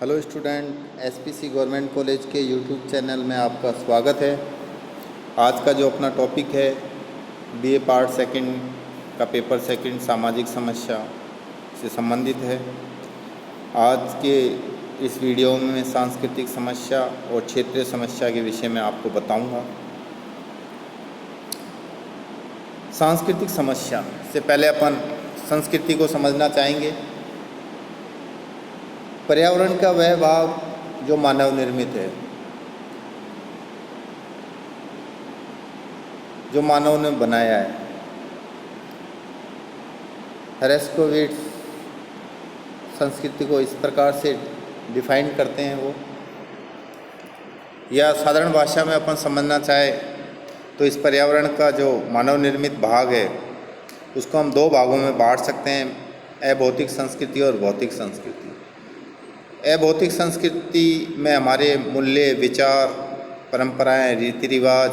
Hello student, SPC government college के YouTube channel में आपका स्वागत है। आज का जो अपना टॉपिक है बीए पार्ट सेकंड का पेपर सेकंड सामाजिक समस्या से संबंधित है। आज के इस वीडियो में मैं सांस्कृतिक समस्या और क्षेत्रीय समस्या के विषय में आपको बताऊंगा। सांस्कृतिक समस्या से पहले अपन संस्कृति को समझना चाहेंगे। पर्यावरण का वह भाग जो मानव निर्मित है, जो मानव ने बनाया है। हेरेस्कोविट्स संस्कृति को इस प्रकार से डिफाइन करते हैं वो, या साधारण भाषा में अपन समझना चाहे तो इस पर्यावरण का जो मानव निर्मित भाग है उसको हम दो भागों में बांट सकते हैं, अभौतिक संस्कृति और भौतिक संस्कृति। अभौतिक संस्कृति में हमारे मूल्य, विचार, परंपराएं, रीति रिवाज,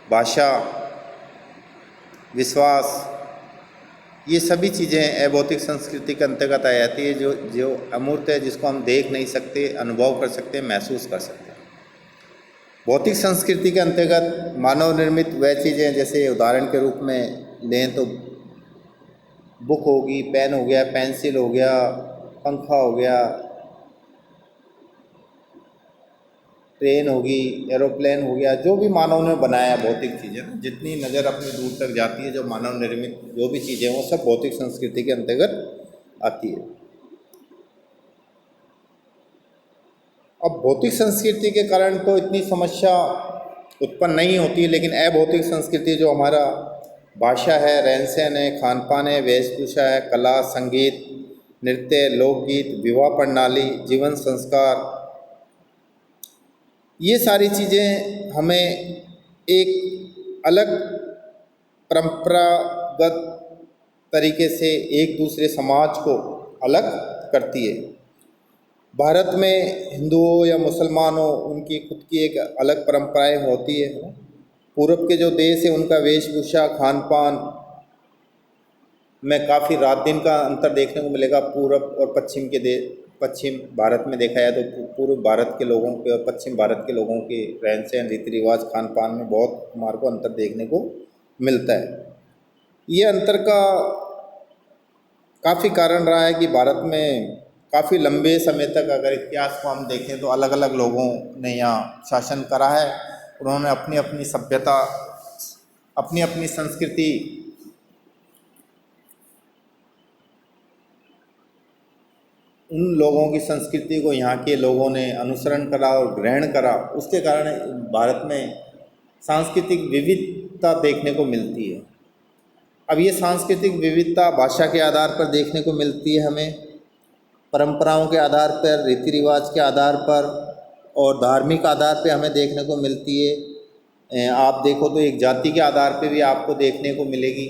भाषा, विश्वास, ये सभी चीज़ें अभौतिक संस्कृति के अंतर्गत आ जाती है, जो अमूर्त है, जिसको हम देख नहीं सकते, अनुभव कर सकते, महसूस कर सकते हैं। भौतिक संस्कृति के अंतर्गत मानव निर्मित वह चीज़ें, जैसे उदाहरण के रूप में लें तो बुक होगी, पेन हो गया, पेंसिल हो गया, पंखा हो गया, ट्रेन होगी, एरोप्लेन हो गया, जो भी मानव ने बनाया भौतिक चीज़ें, जितनी नज़र अपनी दूर तक जाती है, जो मानव निर्मित जो भी चीज़ें वो सब भौतिक संस्कृति के अंतर्गत आती है। अब भौतिक संस्कृति के कारण तो इतनी समस्या उत्पन्न नहीं होती है, लेकिन अभौतिक संस्कृति जो हमारा भाषा है, रहन सहन है, खान पान है, वेशभूषा है, कला, संगीत, नृत्य, लोकगीत, विवाह प्रणाली, जीवन संस्कार, ये सारी चीज़ें हमें एक अलग परंपरागत तरीके से एक दूसरे समाज को अलग करती है। भारत में हिंदू हो या मुसलमान हो, उनकी खुद की एक अलग परंपराएं होती है। पूर्व के जो देश है उनका वेशभूषा, खान पान में काफ़ी रात दिन का अंतर देखने को मिलेगा। पूर्व और पश्चिम के पश्चिम भारत में देखा जाए तो पूर्व भारत के लोगों के और पश्चिम भारत के लोगों के रहन सहन, रीति रिवाज, खान पान में बहुत हमारे को अंतर देखने को मिलता है। ये अंतर का काफ़ी कारण रहा है कि भारत में काफ़ी लंबे समय तक अगर इतिहास को हम देखें तो अलग अलग लोगों ने यहाँ शासन करा है। उन्होंने अपनी अपनी सभ्यता, अपनी अपनी संस्कृति, उन लोगों की संस्कृति को यहाँ के लोगों ने अनुसरण करा और ग्रहण करा। उसके कारण भारत में सांस्कृतिक विविधता देखने को मिलती है। अब ये सांस्कृतिक विविधता भाषा के आधार पर देखने को मिलती है हमें, परंपराओं के आधार पर, रीति रिवाज के आधार पर और धार्मिक आधार पर हमें देखने को मिलती है। आप देखो तो एक जाति के आधार पर भी आपको देखने को मिलेगी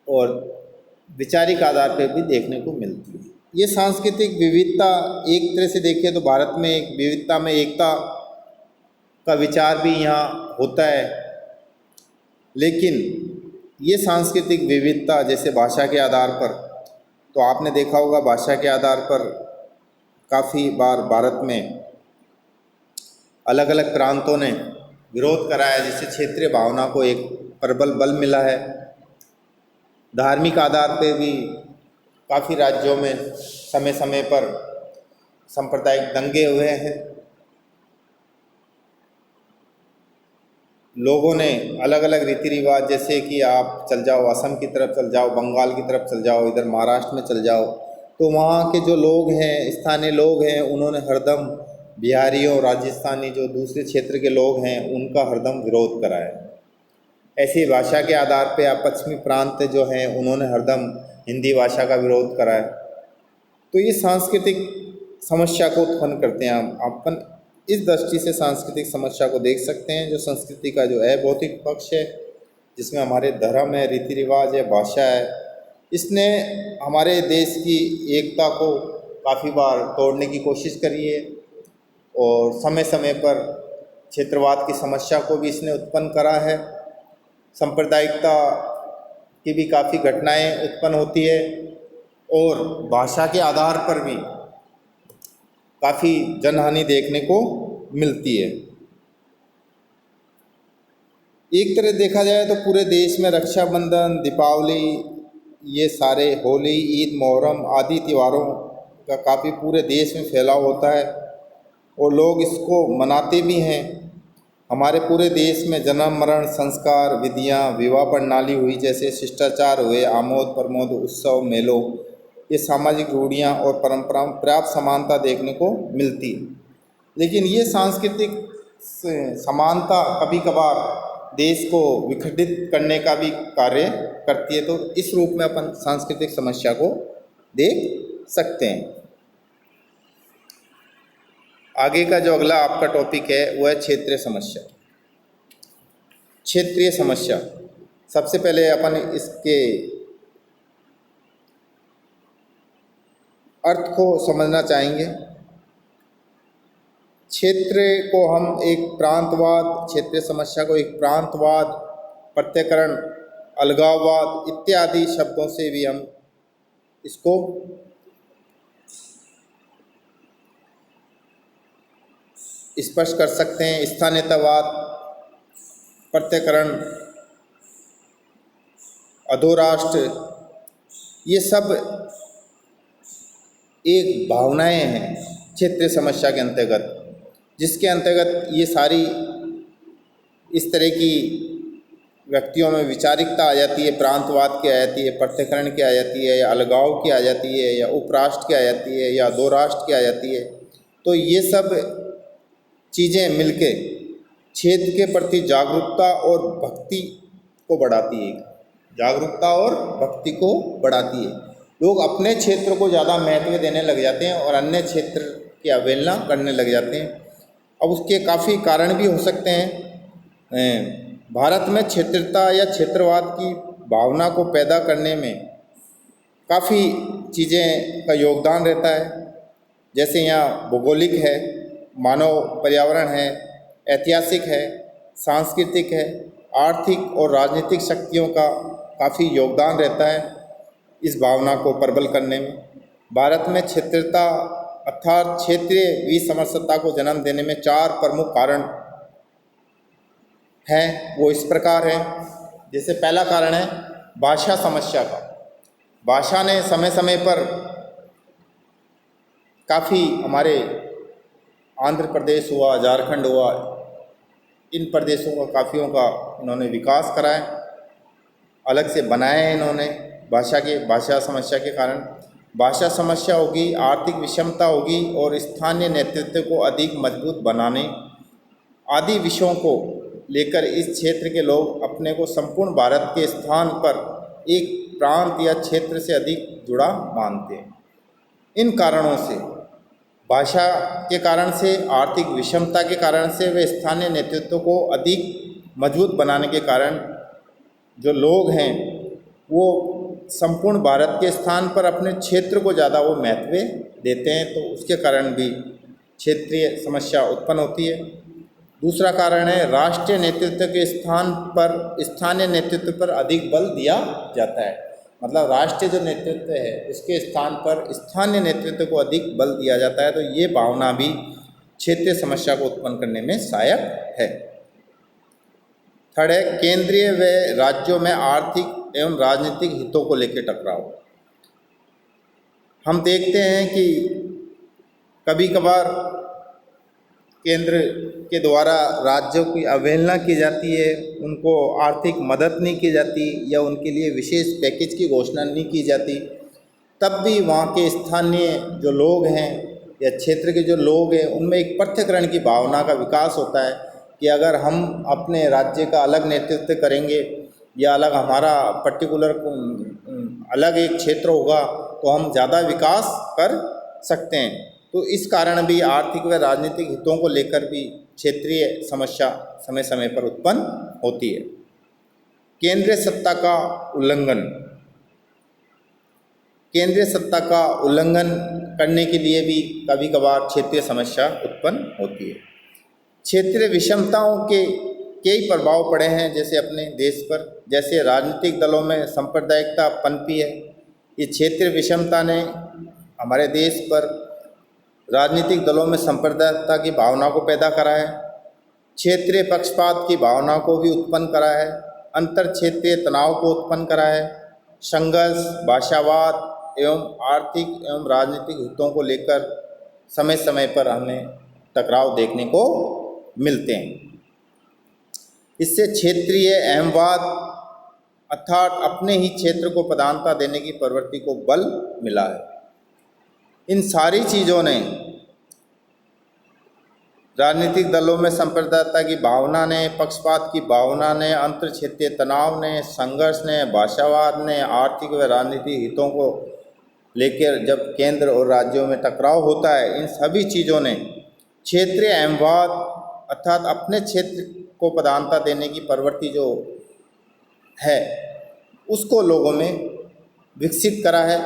और वैचारिक आधार पर भी देखने को मिलती है। ये सांस्कृतिक विविधता एक तरह से देखिए तो भारत में एक विविधता में एकता का विचार भी यहाँ होता है, लेकिन ये सांस्कृतिक विविधता जैसे भाषा के आधार पर, तो आपने देखा होगा भाषा के आधार पर काफ़ी बार भारत में अलग अलग प्रांतों ने विरोध कराया, जिससे क्षेत्रीय भावना को एक प्रबल बल मिला है। धार्मिक आधार पे भी काफ़ी राज्यों में समय समय पर सांप्रदायिक दंगे हुए हैं। लोगों ने अलग अलग रीति रिवाज, जैसे कि आप चल जाओ असम की तरफ चल जाओ, बंगाल की तरफ चल जाओ, इधर महाराष्ट्र में चल जाओ, तो वहाँ के जो लोग हैं, स्थानीय लोग हैं, उन्होंने हरदम बिहारियों, राजस्थानी जो दूसरे क्षेत्र के लोग हैं उनका हरदम विरोध करा है। ऐसी भाषा के आधार पे आप पश्चिमी प्रांत जो हैं उन्होंने हरदम हिंदी भाषा का विरोध करा है। तो ये सांस्कृतिक समस्या को उत्पन्न करते हैं। अपन इस दृष्टि से सांस्कृतिक समस्या को देख सकते हैं। जो संस्कृति का जो अभौतिक पक्ष है, जिसमें हमारे धर्म है, रीति रिवाज है, भाषा है, इसने हमारे देश की एकता को काफ़ी बार तोड़ने की कोशिश करी है और समय समय पर क्षेत्रवाद की समस्या को भी इसने उत्पन्न करा है। सांप्रदायिकता की भी काफ़ी घटनाएं उत्पन्न होती है और भाषा के आधार पर भी काफ़ी जनहानि देखने को मिलती है। एक तरह देखा जाए तो पूरे देश में रक्षाबंधन, दीपावली, ये सारे होली, ईद, मुहर्रम आदि त्योहारों का काफ़ी पूरे देश में फैलाव होता है और लोग इसको मनाते भी हैं। हमारे पूरे देश में जन्म, मरण, संस्कार, विधियाँ, विवाह प्रणाली हुई, जैसे शिष्टाचार हुए, आमोद प्रमोद, उत्सव, मेलों, ये सामाजिक रूढ़ियाँ और परंपराओं में पर्याप्त समानता देखने को मिलती है। लेकिन ये सांस्कृतिक समानता कभी कभार देश को विखंडित करने का भी कार्य करती है। तो इस रूप में अपन सांस्कृतिक समस्या को देख सकते हैं। आगे का जो अगला आपका टॉपिक है वो है क्षेत्रीय समस्या। क्षेत्रीय समस्या, सबसे पहले अपन इसके अर्थ को समझना चाहेंगे। क्षेत्र को हम एक प्रांतवाद, क्षेत्रीय समस्या को एक प्रांतवाद, प्रत्यकरण, अलगाववाद इत्यादि शब्दों से भी हम इसको स्पष्ट कर सकते हैं। स्थानीयतावाद, प्रत्यकरण, अधोराष्ट्र, ये सब एक भावनाएं हैं क्षेत्रीय समस्या के अंतर्गत, जिसके अंतर्गत ये सारी इस तरह की व्यक्तियों में विचारिकता आ जाती है। प्रांतवाद की आ जाती है, प्रत्यकरण की आ जाती है, या अलगाव की आ जाती है, या उपराष्ट्र की आ जाती है, या दो राष्ट्र की आ जाती है। तो ये सब चीज़ें मिलके क्षेत्र के प्रति जागरूकता और भक्ति को बढ़ाती है। जागरूकता और भक्ति को बढ़ाती है। लोग अपने क्षेत्र को ज़्यादा महत्व देने लग जाते हैं और अन्य क्षेत्र की अवहेलना करने लग जाते हैं। अब उसके काफ़ी कारण भी हो सकते हैं। भारत में क्षेत्रता या क्षेत्रवाद की भावना को पैदा करने में काफ़ी चीज़ें का योगदान रहता है। जैसे यहाँ भौगोलिक है, मानव पर्यावरण है, ऐतिहासिक है, सांस्कृतिक है, आर्थिक और राजनीतिक शक्तियों का काफ़ी योगदान रहता है इस भावना को प्रबल करने में। भारत में क्षेत्रता अर्थात क्षेत्रीय विसमरसता को जन्म देने में 4 प्रमुख कारण हैं, वो इस प्रकार हैं। जैसे पहला कारण है भाषा समस्या का। भाषा ने समय समय पर काफ़ी, हमारे आंध्र प्रदेश हुआ, झारखंड हुआ, इन प्रदेशों का काफ़ियों का इन्होंने विकास कराया, अलग से बनाए हैं इन्होंने भाषा समस्या के कारण। भाषा समस्या होगी, आर्थिक विषमता होगी और स्थानीय नेतृत्व को अधिक मजबूत बनाने आदि विषयों को लेकर इस क्षेत्र के लोग अपने को संपूर्ण भारत के स्थान पर एक प्रांत या क्षेत्र से अधिक जुड़ा मानते हैं। इन कारणों से, भाषा के कारण से, आर्थिक विषमता के कारण से, वे स्थानीय नेतृत्व को अधिक मजबूत बनाने के कारण जो लोग हैं वो संपूर्ण भारत के स्थान पर अपने क्षेत्र को ज़्यादा वो महत्व देते हैं। तो उसके कारण भी क्षेत्रीय समस्या उत्पन्न होती है। दूसरा कारण है राष्ट्रीय नेतृत्व के स्थान पर स्थानीय नेतृत्व पर अधिक बल दिया जाता है। मतलब राष्ट्रीय जो नेतृत्व है उसके स्थान पर स्थानीय नेतृत्व को अधिक बल दिया जाता है। तो ये भावना भी क्षेत्रीय समस्या को उत्पन्न करने में सहायक है। थर्ड है केंद्रीय व राज्यों में आर्थिक एवं राजनीतिक हितों को लेकर टकराव। हम देखते हैं कि कभी कभार केंद्र के द्वारा राज्यों की अवहेलना की जाती है, उनको आर्थिक मदद नहीं की जाती या उनके लिए विशेष पैकेज की घोषणा नहीं की जाती। तब भी वहाँ के स्थानीय जो लोग हैं या क्षेत्र के जो लोग हैं उनमें एक पृथक्करण की भावना का विकास होता है कि अगर हम अपने राज्य का अलग नेतृत्व करेंगे या अलग हमारा पर्टिकुलर अलग एक क्षेत्र होगा तो हम ज़्यादा विकास कर सकते हैं। तो इस कारण भी आर्थिक व राजनीतिक हितों को लेकर भी क्षेत्रीय समस्या समय समय पर उत्पन्न होती है। केंद्रीय सत्ता का उल्लंघन। केंद्रीय सत्ता का उल्लंघन करने के लिए भी कभी कभार क्षेत्रीय समस्या उत्पन्न होती है। क्षेत्रीय विषमताओं के कई प्रभाव पड़े हैं जैसे अपने देश पर। जैसे राजनीतिक दलों में सांप्रदायिकता पनपी है, ये क्षेत्रीय विषमता ने हमारे देश पर राजनीतिक दलों में सांप्रदायिकता की भावना को पैदा करा है, क्षेत्रीय पक्षपात की भावना को भी उत्पन्न करा है, अंतर क्षेत्रीय तनाव को उत्पन्न करा है, संघर्ष, भाषावाद एवं आर्थिक एवं राजनीतिक हितों को लेकर समय समय पर हमें टकराव देखने को मिलते हैं। इससे क्षेत्रीय अहमवाद अर्थात अपने ही क्षेत्र को प्रधानता देने की प्रवृत्ति को बल मिला है। इन सारी चीज़ों ने, राजनीतिक दलों में सांप्रदायिकता की भावना ने, पक्षपात की भावना ने, अंतर क्षेत्रीय तनाव ने, संघर्ष ने, भाषावाद ने, आर्थिक व राजनीतिक हितों को लेकर जब केंद्र और राज्यों में टकराव होता है, इन सभी चीज़ों ने क्षेत्रीय अहमवाद अर्थात अपने क्षेत्र को प्रधानता देने की प्रवृत्ति जो है उसको लोगों में विकसित करा है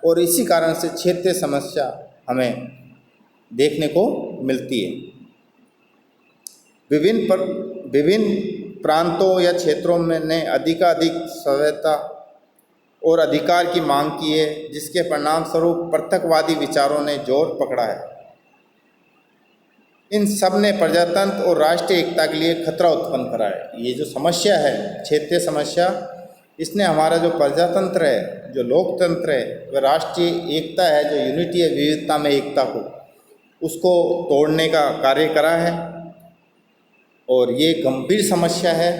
और इसी कारण से क्षेत्रीय समस्या हमें देखने को मिलती है। विभिन्न प्रांतों या क्षेत्रों में ने अधिकाधिक स्वायत्तता और अधिकार की मांग की है, जिसके परिणाम स्वरूप पृथकवादी विचारों ने जोर पकड़ा है। इन सब ने प्रजातंत्र और राष्ट्रीय एकता के लिए खतरा उत्पन्न करा है। ये जो समस्या है, क्षेत्रीय समस्या, इसने हमारा जो प्रजातंत्र है, जो लोकतंत्र है, वह राष्ट्रीय एकता है, जो यूनिटी है विविधता में एकता को, उसको तोड़ने का कार्य करा है और ये गंभीर समस्या है।